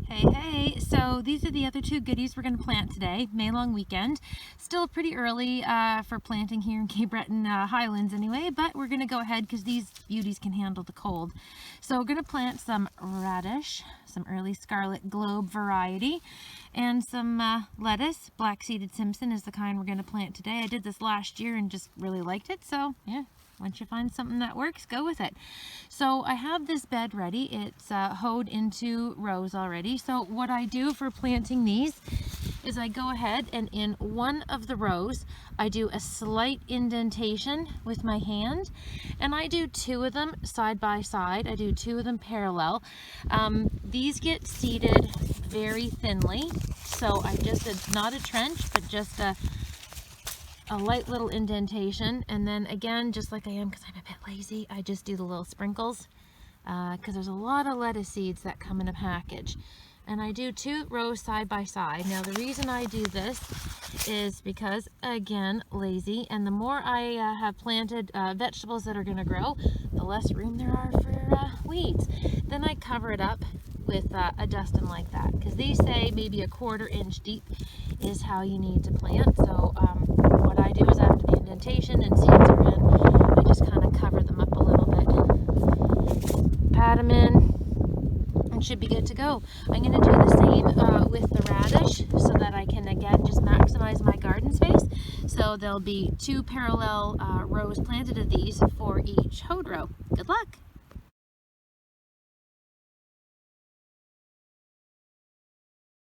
Hey, so these are the other two goodies we're going to plant today, May long weekend. Still pretty early for planting here in Cape Breton Highlands anyway, but we're going to go ahead because these beauties can handle the cold. So we're going to plant some radish, some early scarlet globe variety, and some lettuce. Black-seeded Simpson is the kind we're going to plant today. I did this last year and just really liked it, so yeah. Once you find something that works, go with it. So I have this bed ready. It's hoed into rows already. So what I do for planting these is I go ahead and in one of the rows, I do a slight indentation with my hand, and I do two of them side by side. I do two of them parallel. These get seeded very thinly. So I just did not a trench, but just a light little indentation, and then again, just like I am because I'm a bit lazy, I just do the little sprinkles because there's a lot of lettuce seeds that come in a package, and I do two rows side by side. Now the reason I do this is because, again, lazy, and the more I have planted vegetables that are going to grow, the less room there are for weeds. Then I cover it up with a dusting like that, because these say maybe a 1/4 inch deep is how you need to plant. So what I do is after the indentation and seeds are in, I just kind of cover them up a little bit, pat them in, and should be good to go. I'm going to do the same with the radish so that I can again just maximize my garden space. So there'll be two parallel rows planted of these for each hoed row. Good luck!